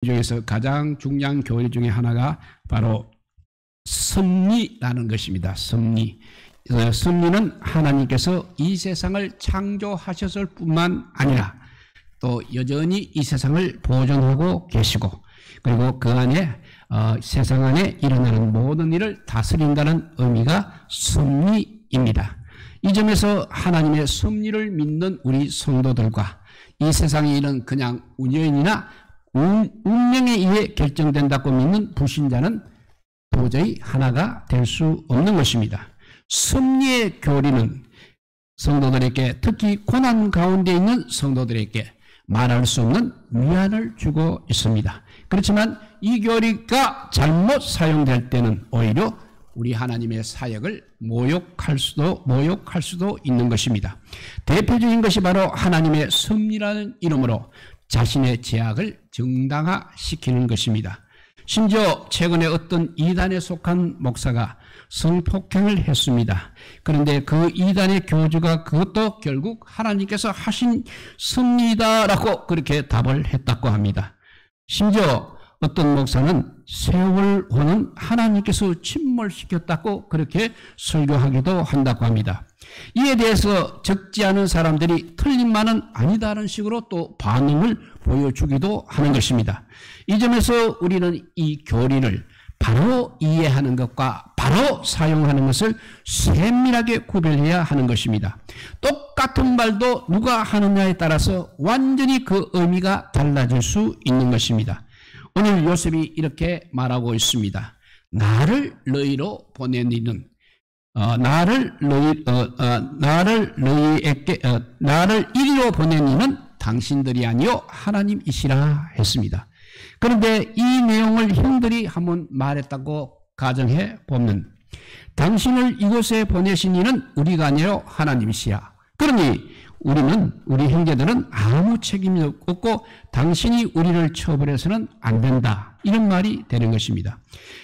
중에서 가장 중요한 교리 중에 하나가 바로 섭리라는 것입니다. 섭리. 섭리는 하나님께서 이 세상을 창조하셨을 뿐만 아니라 또 여전히 이 세상을 보존하고 계시고, 그리고 그 안에 세상 안에 일어나는 모든 일을 다스린다는 의미가 섭리입니다. 이 점에서 하나님의 섭리를 믿는 우리 성도들과 이 세상의 일은 그냥 우연이나 운명에 의해 결정된다고 믿는 불신자는 도저히 하나가 될 수 없는 것입니다. 섭리의 교리는 성도들에게, 특히 고난 가운데 있는 성도들에게 말할 수 없는 위안을 주고 있습니다. 그렇지만 이 교리가 잘못 사용될 때는 오히려 우리 하나님의 사역을 모욕할 수도 있는 것입니다. 대표적인 것이 바로 하나님의 섭리라는 이름으로 자신의 제약을 정당화시키는 것입니다. 심지어 최근에 어떤 이단에 속한 목사가 성폭행을 했습니다. 그런데 그 이단의 교주가 그것도 결국 하나님께서 하신 섭리다라고 그렇게 답을 했다고 합니다. 심지어 어떤 목사는 세월호는 하나님께서 침몰시켰다고 그렇게 설교하기도 한다고 합니다. 이에 대해서 적지 않은 사람들이 틀린 말은 아니다라는 식으로 또 반응을 보여주기도 하는 것입니다. 이 점에서 우리는 이 교리를 바로 이해하는 것과 바로 사용하는 것을 세밀하게 구별해야 하는 것입니다. 똑같은 말도 누가 하느냐에 따라서 완전히 그 의미가 달라질 수 있는 것입니다. 오늘 요셉이 이렇게 말하고 있습니다. 나를 너희로 보낸 이는 나를 이리로 보낸 이는 당신들이 아니요 하나님이시라 했습니다. 그런데 이 내용을 형들이 한번 말했다고 가정해 보면, 당신을 이곳에 보내신 이는 우리가 아니요 하나님이시야. 그러니 우리 형제들은 아무 책임이 없고 당신이 우리를 처벌해서는 안 된다, 이런 말이 되는 것입니다.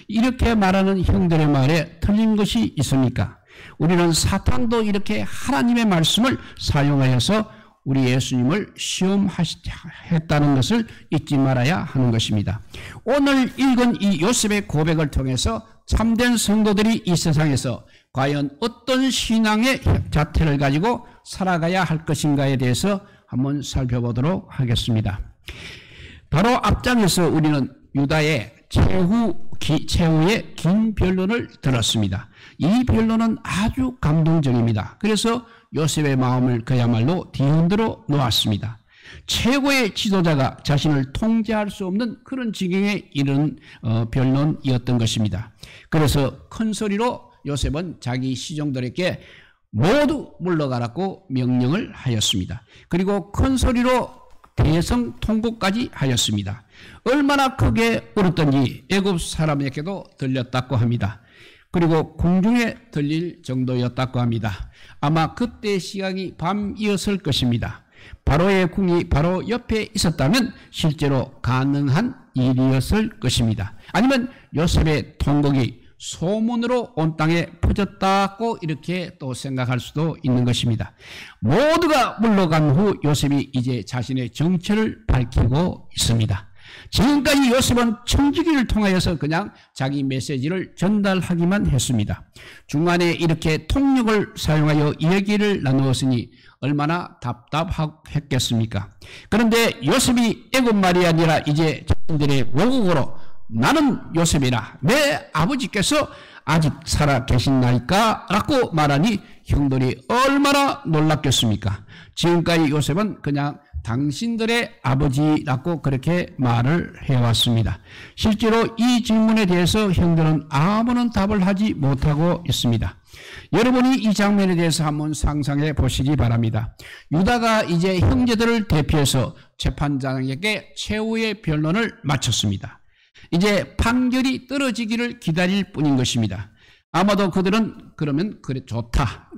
이렇게 말하는 형들의 말에 틀린 것이 있습니까? 우리는 사탄도 이렇게 하나님의 말씀을 사용하여서 우리 예수님을 시험했다는 것을 잊지 말아야 하는 것입니다. 오늘 읽은 이 요셉의 고백을 통해서 참된 성도들이 이 세상에서 과연 어떤 신앙의 자태를 가지고 살아가야 할 것인가에 대해서 한번 살펴보도록 하겠습니다. 바로 앞장에서 우리는 유다의 최후의 긴 변론을 들었습니다. 이 변론은 아주 감동적입니다. 그래서 요셉의 마음을 그야말로 뒤흔들어 놓았습니다. 최고의 지도자가 자신을 통제할 수 없는 그런 지경에 이른 변론이었던 것입니다. 그래서 큰 소리로 요셉은 자기 시종들에게 모두 물러가라고 명령을 하였습니다. 그리고 큰 소리로 대성 통곡까지 하였습니다. 얼마나 크게 울었던지 애굽 사람에게도 들렸다고 합니다. 그리고 공중에 들릴 정도였다고 합니다. 아마 그때 시각이 밤이었을 것입니다. 바로의 궁이 바로 옆에 있었다면 실제로 가능한 일이었을 것입니다. 아니면 요셉의 통곡이 소문으로 온 땅에 퍼졌다고 이렇게 또 생각할 수도 있는 것입니다. 모두가 물러간 후 요셉이 이제 자신의 정체를 밝히고 있습니다. 지금까지 요셉은 청지기를 통하여서 그냥 자기 메시지를 전달하기만 했습니다. 중간에 이렇게 통역을 사용하여 이야기를 나누었으니 얼마나 답답했겠습니까? 그런데 요셉이 애굽말이 아니라 이제 자신들의 모국어로 나는 요셉이라 내 아버지께서 아직 살아 계신나이까? 라고 말하니 형들이 얼마나 놀랐겠습니까? 지금까지 요셉은 그냥 당신들의 아버지라고 그렇게 말을 해왔습니다. 실제로 이 질문에 대해서 형들은 아무런 답을 하지 못하고 있습니다. 여러분이 이 장면에 대해서 한번 상상해 보시기 바랍니다. 유다가 이제 형제들을 대표해서 재판장에게 최후의 변론을 마쳤습니다. 이제 판결이 떨어지기를 기다릴 뿐인 것입니다. 아마도 그들은 그러면 그래 좋다.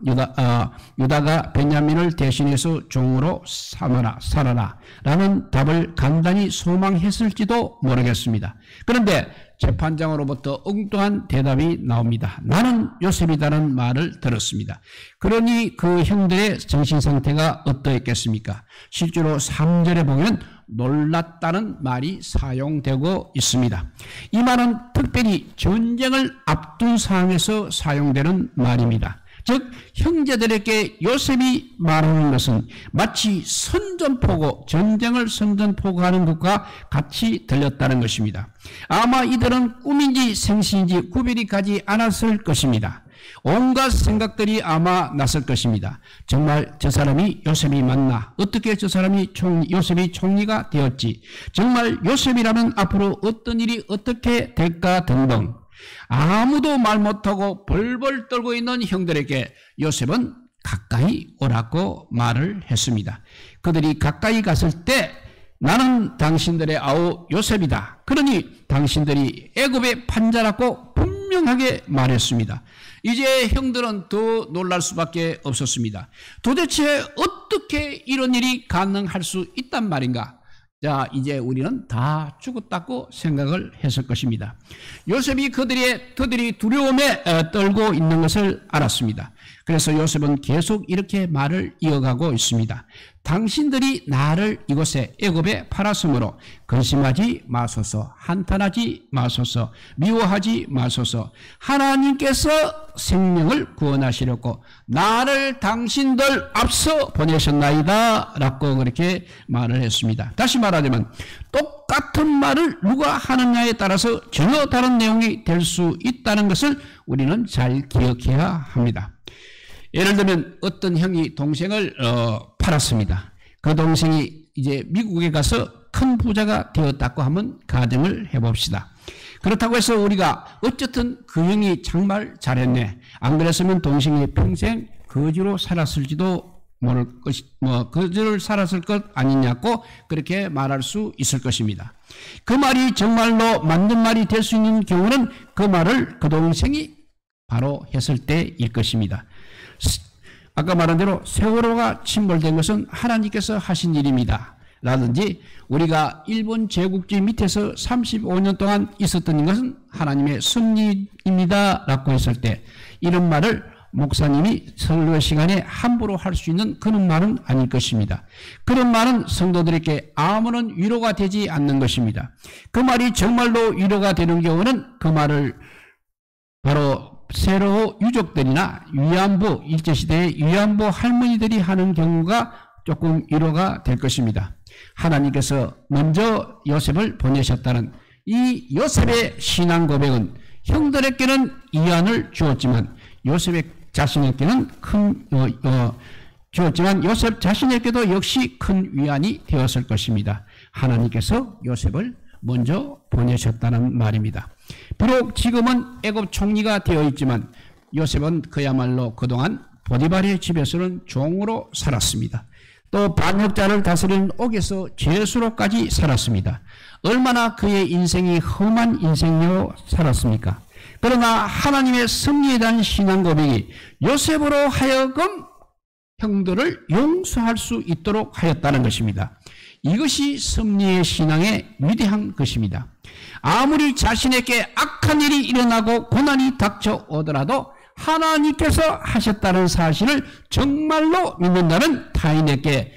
유다가 베냐민을 대신해서 종으로 살아라 라는 답을 간단히 소망했을지도 모르겠습니다. 그런데 재판장으로부터 엉뚱한 대답이 나옵니다. 나는 요셉이다는 말을 들었습니다. 그러니 그 형들의 정신상태가 어떠했겠습니까? 실제로 3절에 보면 놀랐다는 말이 사용되고 있습니다. 이 말은 특별히 전쟁을 앞둔 상황에서 사용되는 말입니다. 즉 형제들에게 요셉이 말하는 것은 마치 선전포고, 전쟁을 선전포고하는 것과 같이 들렸다는 것입니다. 아마 이들은 꿈인지 생시인지 구별이 가지 않았을 것입니다. 온갖 생각들이 아마 났을 것입니다. 정말 저 사람이 요셉이 맞나? 어떻게 저 사람이 요셉이 총리가 되었지? 정말 요셉이라면 앞으로 어떤 일이 어떻게 될까 등등 아무도 말 못하고 벌벌 떨고 있는 형들에게 요셉은 가까이 오라고 말을 했습니다. 그들이 가까이 갔을 때 나는 당신들의 아우 요셉이다. 그러니 당신들이 애굽의 판자라고 분명하게 말했습니다. 이제 형들은 더 놀랄 수밖에 없었습니다. 도대체 어떻게 이런 일이 가능할 수 있단 말인가? 자, 이제 우리는 다 죽었다고 생각을 했을 것입니다. 요셉이 그들이 두려움에 떨고 있는 것을 알았습니다. 그래서 요셉은 계속 이렇게 말을 이어가고 있습니다. 당신들이 나를 이곳에 애굽에 팔았으므로 근심하지 마소서, 한탄하지 마소서, 미워하지 마소서. 하나님께서 생명을 구원하시려고 나를 당신들 앞서 보내셨나이다 라고 그렇게 말을 했습니다. 다시 말하자면 똑같은 말을 누가 하느냐에 따라서 전혀 다른 내용이 될 수 있다는 것을 우리는 잘 기억해야 합니다. 예를 들면 어떤 형이 동생을 팔았습니다. 그 동생이 이제 미국에 가서 큰 부자가 되었다고 하면 가정을 해봅시다. 그렇다고 해서 우리가 어쨌든 그 형이 정말 잘했네. 안 그랬으면 동생이 평생 거지로 살았을지도 모를 것이, 거지를 살았을 것 아니냐고 그렇게 말할 수 있을 것입니다. 그 말이 정말로 맞는 말이 될 수 있는 경우는 그 말을 그 동생이 바로 했을 때일 것입니다. 아까 말한 대로 세월호가 침몰된 것은 하나님께서 하신 일입니다. 라든지 우리가 일본 제국주의 밑에서 35년 동안 있었던 것은 하나님의 섭리입니다. 라고 했을 때 이런 말을 목사님이 설교 시간에 함부로 할 수 있는 그런 말은 아닐 것입니다. 그런 말은 성도들에게 아무런 위로가 되지 않는 것입니다. 그 말이 정말로 위로가 되는 경우는 그 말을 바로 세월호 유족들이나 위안부, 일제시대의 위안부 할머니들이 하는 경우가 조금 위로가 될 것입니다. 하나님께서 먼저 요셉을 보내셨다는 이 요셉의 신앙 고백은 형들에게는 위안을 주었지만 요셉의 자신에게는 주었지만 요셉 자신에게도 역시 큰 위안이 되었을 것입니다. 하나님께서 요셉을 먼저 보내셨다는 말입니다. 비록 지금은 애굽 총리가 되어 있지만 요셉은 그야말로 그동안 보디발의 집에서는 종으로 살았습니다. 또 반역자를 다스리는 옥에서 죄수로까지 살았습니다. 얼마나 그의 인생이 험한 인생으로 살았습니까? 그러나 하나님의 섭리에 대한 신앙 고백이 요셉으로 하여금 형들을 용서할 수 있도록 하였다는 것입니다. 이것이 섭리의 신앙의 위대한 것입니다. 아무리 자신에게 악한 일이 일어나고 고난이 닥쳐오더라도 하나님께서 하셨다는 사실을 정말로 믿는다는 타인에게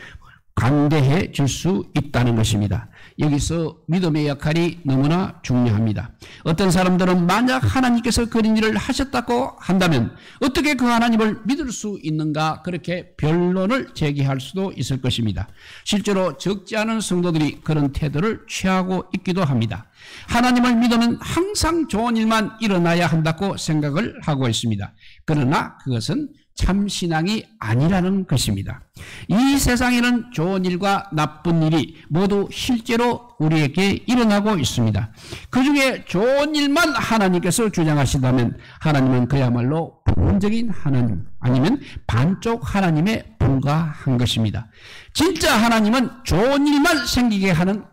관대해 줄 수 있다는 것입니다. 여기서 믿음의 역할이 너무나 중요합니다. 어떤 사람들은 만약 하나님께서 그런 일을 하셨다고 한다면 어떻게 그 하나님을 믿을 수 있는가 그렇게 변론을 제기할 수도 있을 것입니다. 실제로 적지 않은 성도들이 그런 태도를 취하고 있기도 합니다. 하나님을 믿으면 항상 좋은 일만 일어나야 한다고 생각을 하고 있습니다. 그러나 그것은 참 신앙이 아니라는 것입니다. 이 세상에는 좋은 일과 나쁜 일이 모두 실제로 우리에게 일어나고 있습니다. 그 중에 좋은 일만 하나님께서 주장하신다면 하나님은 그야말로 부분적인 하나님 아니면 반쪽 하나님에 불과한 것입니다. 진짜 하나님은 좋은 일만 생기게 하는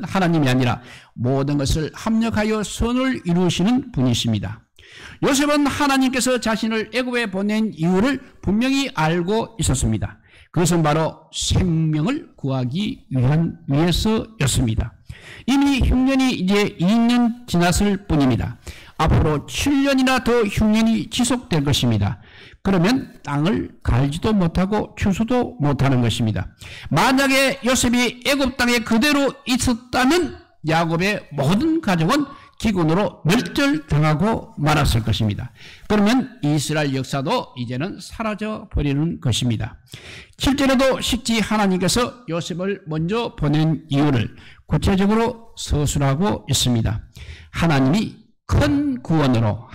하나님이 아니라 모든 것을 합력하여 선을 이루시는 분이십니다. 요셉은 하나님께서 자신을 애굽에 보낸 이유를 분명히 알고 있었습니다. 그것은 바로 생명을 구하기 위해서였습니다. 이미 흉년이 이제 2년 지났을 뿐입니다. 앞으로 7년이나 더 흉년이 지속될 것입니다. 그러면 땅을 갈지도 못하고 추수도 못하는 것입니다. 만약에 요셉이 애굽 땅에 그대로 있었다면 야곱의 모든 가족은 기근으로 멸절당하고 말았을 것입니다. 그러면 이스라엘 역사도 이제는 사라져 버리는 것입니다. 7절에도 식지 하나님께서 요셉을 먼저 보낸 이유를 구체적으로 서술하고 있습니다. 하나님이 큰 구원으로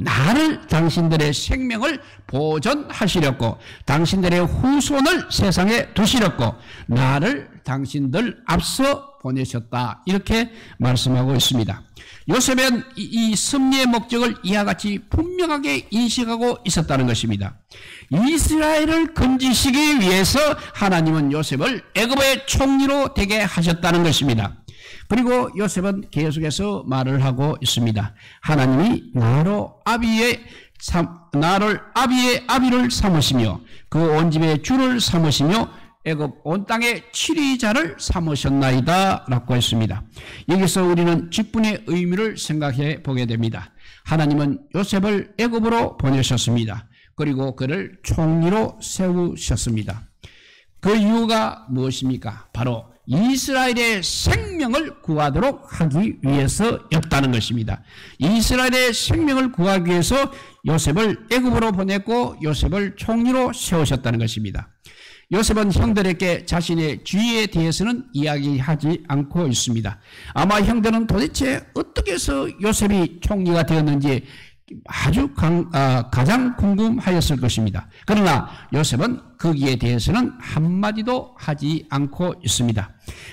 나를 당신들의 생명을 보존하시렸고 당신들의 후손을 세상에 두시렸고 나를 당신들 앞서 보내셨다. 이렇게 말씀하고 있습니다. 요셉은 이 섭리의 목적을 이와 같이 분명하게 인식하고 있었다는 것입니다. 이스라엘을 건지시기 위해서 하나님은 요셉을 애굽의 총리로 되게 하셨다는 것입니다. 그리고 요셉은 계속해서 말을 하고 있습니다. 하나님이 나를 아비의 아비를 삼으시며 그 온 집의 주를 삼으시며 애굽 온 땅의 치리자를 삼으셨나이다 라고 했습니다. 여기서 우리는 직분의 의미를 생각해 보게 됩니다. 하나님은 요셉을 애굽으로 보내셨습니다. 그리고 그를 총리로 세우셨습니다. 그 이유가 무엇입니까? 바로 이스라엘의 생명을 구하도록 하기 위해서였다는 것입니다. 이스라엘의 생명을 구하기 위해서 요셉을 애굽으로 보냈고 요셉을 총리로 세우셨다는 것입니다. 요셉은 형들에게 자신의 지위에 대해서는 이야기하지 않고 있습니다. 아마 형들은 도대체 어떻게 해서 요셉이 총리가 되었는지 아주 가장 궁금하였을 것입니다. 그러나 요셉은 거기에 대해서는 한마디도 하지 않고 있습니다.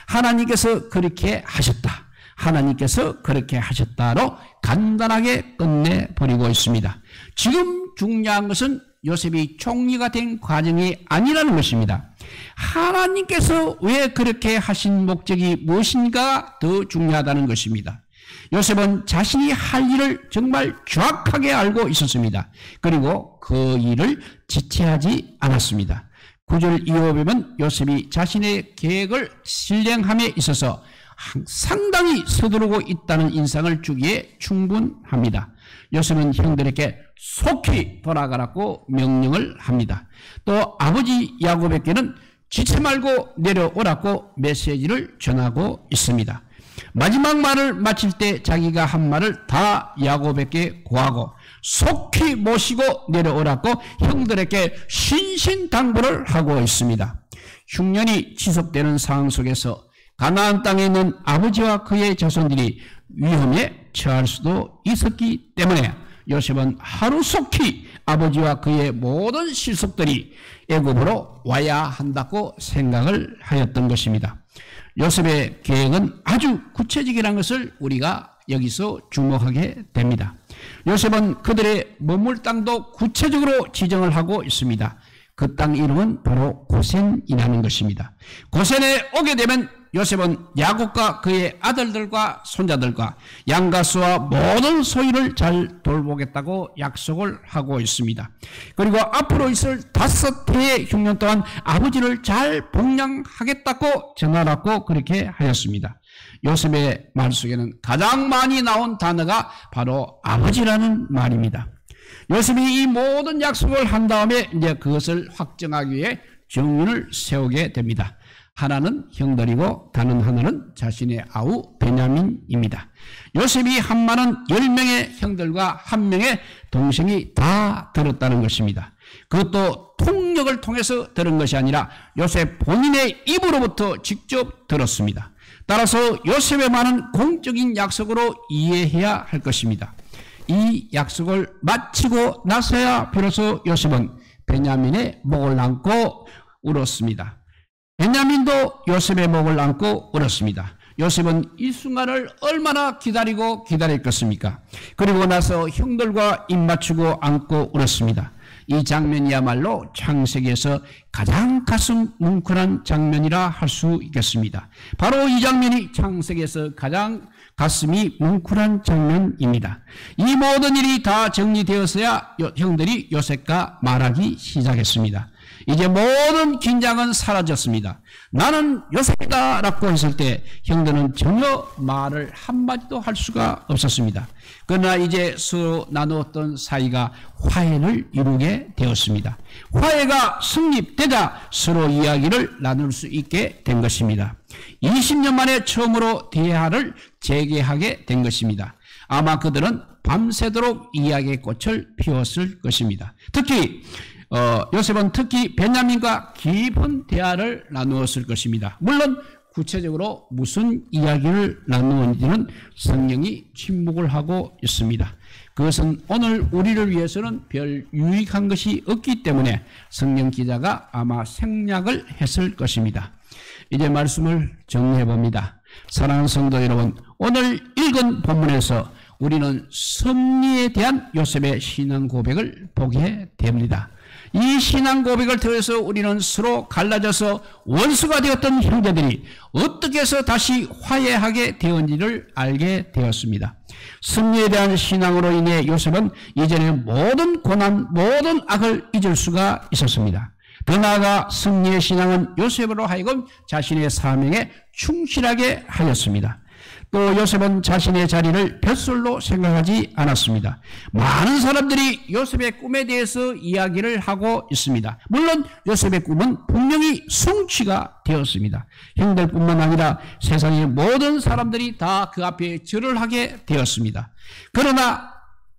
하나님께서 그렇게 하셨다. 하나님께서 그렇게 하셨다로 간단하게 끝내버리고 있습니다. 지금 중요한 것은 요셉이 총리가 된 과정이 아니라는 것입니다. 하나님께서 왜 그렇게 하신 목적이 무엇인가 더 중요하다는 것입니다. 요셉은 자신이 할 일을 정말 정확하게 알고 있었습니다. 그리고 그 일을 지체하지 않았습니다. 9절 이후에 보면 요셉이 자신의 계획을 실행함에 있어서 상당히 서두르고 있다는 인상을 주기에 충분합니다. 요셉은 형들에게 속히 돌아가라고 명령을 합니다. 또 아버지 야곱에게는 지체 말고 내려오라고 메시지를 전하고 있습니다. 마지막 말을 마칠 때 자기가 한 말을 다 야곱에게 고하고 속히 모시고 내려오라고 형들에게 신신당부를 하고 있습니다. 흉년이 지속되는 상황 속에서 가나안 땅에 있는 아버지와 그의 자손들이 위험에 처할 수도 있었기 때문에 요셉은 하루속히 아버지와 그의 모든 실속들이 애굽으로 와야 한다고 생각을 하였던 것입니다. 요셉의 계획은 아주 구체적이라는 것을 우리가 여기서 주목하게 됩니다. 요셉은 그들의 머물 땅도 구체적으로 지정을 하고 있습니다. 그 땅 이름은 바로 고센이라는 것입니다. 고센에 오게 되면 요셉은 야곱과 그의 아들들과 손자들과 양가수와 모든 소유를 잘 돌보겠다고 약속을 하고 있습니다. 그리고 앞으로 있을 5해의 흉년 동안 아버지를 잘 복양하겠다고 전하라고 그렇게 하였습니다. 요셉의 말 속에는 가장 많이 나온 단어가 바로 아버지라는 말입니다. 요셉이 이 모든 약속을 한 다음에 이제 그것을 확정하기 위해 정윤을 세우게 됩니다. 하나는 형들이고 다른 하나는 자신의 아우 베냐민입니다. 요셉이 한 말은 10명의 형들과 1명의 동생이 다 들었다는 것입니다. 그것도 통역을 통해서 들은 것이 아니라 요셉 본인의 입으로부터 직접 들었습니다. 따라서 요셉의 말은 공적인 약속으로 이해해야 할 것입니다. 이 약속을 마치고 나서야 비로소 요셉은 베냐민의 목을 안고 울었습니다. 베냐민도 요셉의 목을 안고 울었습니다. 요셉은 이 순간을 얼마나 기다렸겠습니까? 그리고 나서 형들과 입맞추고 안고 울었습니다. 이 장면이야말로 창세기에서 가장 가슴 뭉클한 장면이라 할 수 있겠습니다. 바로 이 장면이 창세기에서 가장 가슴이 뭉클한 장면입니다. 이 모든 일이 다 정리되었어야 형들이 요셉과 말하기 시작했습니다. 이제 모든 긴장은 사라졌습니다. 나는 요셉이다 라고 했을 때 형들은 전혀 말을 한마디도 할 수가 없었습니다. 그러나 이제 서로 나누었던 사이가 화해를 이루게 되었습니다. 화해가 성립되자 서로 이야기를 나눌 수 있게 된 것입니다. 20년 만에 처음으로 대화를 재개하게 된 것입니다. 아마 그들은 밤새도록 이야기의 꽃을 피웠을 것입니다. 특히 요셉은 특히 베냐민과 깊은 대화를 나누었을 것입니다. 물론 구체적으로 무슨 이야기를 나누었는지는 성경이 침묵을 하고 있습니다. 그것은 오늘 우리를 위해서는 별 유익한 것이 없기 때문에 성경 기자가 아마 생략을 했을 것입니다. 이제 말씀을 정리해 봅니다. 사랑하는 성도 여러분, 오늘 읽은 본문에서 우리는 섭리에 대한 요셉의 신앙 고백을 보게 됩니다. 이 신앙 고백을 통해서 우리는 서로 갈라져서 원수가 되었던 형제들이 어떻게 해서 다시 화해하게 되었는지를 알게 되었습니다. 섭리에 대한 신앙으로 인해 요셉은 이전의 모든 고난, 모든 악을 잊을 수가 있었습니다. 더 나아가 섭리의 신앙은 요셉으로 하여금 자신의 사명에 충실하게 하였습니다. 또 요셉은 자신의 자리를 뱃설로 생각하지 않았습니다. 많은 사람들이 요셉의 꿈에 대해서 이야기를 하고 있습니다. 물론 요셉의 꿈은 분명히 성취가 되었습니다. 형들뿐만 아니라 세상의 모든 사람들이 다 그 앞에 절을 하게 되었습니다. 그러나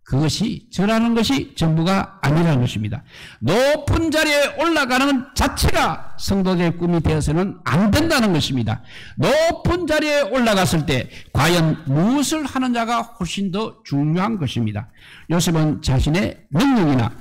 그것이 절하는 것이 전부가 아니라는 것입니다. 높은 자리에 올라가는 자체가 성도의 꿈이 되어서는 안 된다는 것입니다. 높은 자리에 올라갔을 때 과연 무엇을 하는 자가 훨씬 더 중요한 것입니다. 요셉은 자신의 능력이나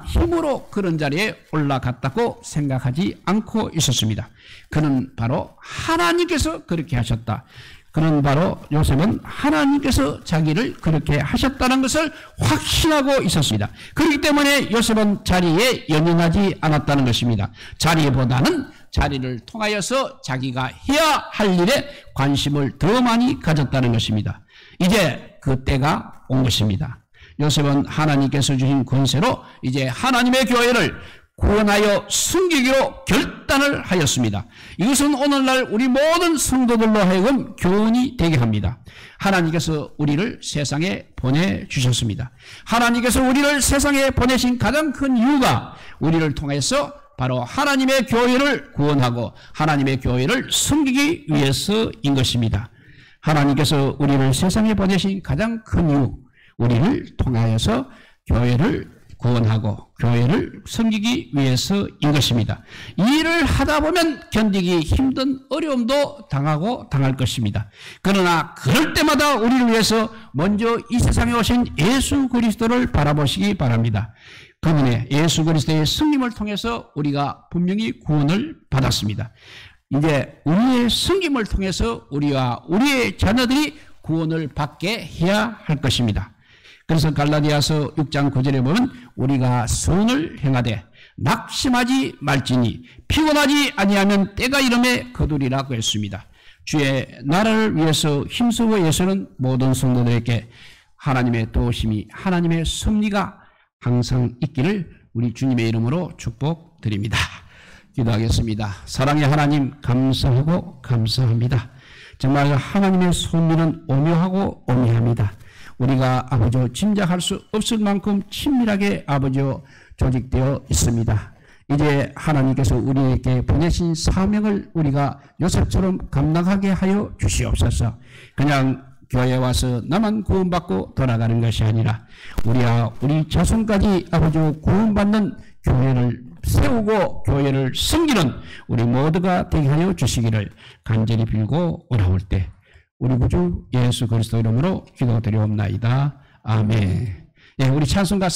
힘으로 그런 자리에 올라갔다고 생각하지 않고 있었습니다. 그는 바로 하나님께서 그렇게 하셨다. 그는 바로 요셉은 하나님께서 자기를 그렇게 하셨다는 것을 확신하고 있었습니다. 그렇기 때문에 요셉은 자리에 연연하지 않았다는 것입니다. 자리보다는 자리를 통하여서 자기가 해야 할 일에 관심을 더 많이 가졌다는 것입니다. 이제 그 때가 온 것입니다. 요셉은 하나님께서 주신 권세로 이제 하나님의 교회를 구원하여 섬기기로 결단을 하였습니다. 이것은 오늘날 우리 모든 성도들로 하여금 교훈이 되게 합니다. 하나님께서 우리를 세상에 보내주셨습니다. 하나님께서 우리를 세상에 보내신 가장 큰 이유가 우리를 통해서 바로 하나님의 교회를 구원하고 하나님의 교회를 섬기기 위해서인 것입니다. 하나님께서 우리를 세상에 보내신 가장 큰 이유, 우리를 통하여서 교회를 구원하고 교회를 섬기기 위해서인 것입니다. 이 일을 하다 보면 견디기 힘든 어려움도 당할 것입니다. 그러나 그럴 때마다 우리를 위해서 먼저 이 세상에 오신 예수 그리스도를 바라보시기 바랍니다. 그분의 예수 그리스도의 승림을 통해서 우리가 분명히 구원을 받았습니다. 이제 우리의 승림을 통해서 우리와 우리의 자녀들이 구원을 받게 해야 할 것입니다. 그래서 갈라디아서 6장 9절에 보면 우리가 선을 행하되 낙심하지 말지니 피곤하지 아니하면 때가 이름에 거두리라고 했습니다. 주의 나라를 위해서 힘쓰고 애쓰는 모든 성도들에게 하나님의 도우심이, 하나님의 섭리가 항상 있기를 우리 주님의 이름으로 축복드립니다. 기도하겠습니다. 사랑의 하나님, 감사하고 감사합니다. 정말 하나님의 섭리는 오묘하고 오묘합니다. 우리가 아버지여 짐작할 수 없을 만큼 친밀하게 아버지여 조직되어 있습니다. 이제 하나님께서 우리에게 보내신 사명을 우리가 요셉처럼 감당하게 하여 주시옵소서. 그냥 교회에 와서 나만 구원받고 돌아가는 것이 아니라 우리와 우리 자손까지 아버지여 구원받는 교회를 세우고 교회를 섬기는 우리 모두가 되게 하여 주시기를 간절히 빌고 오라올 때 우리 구주 예수 그리스도 이름으로 기도드리옵나이다. 아멘. 예, 우리 찬송가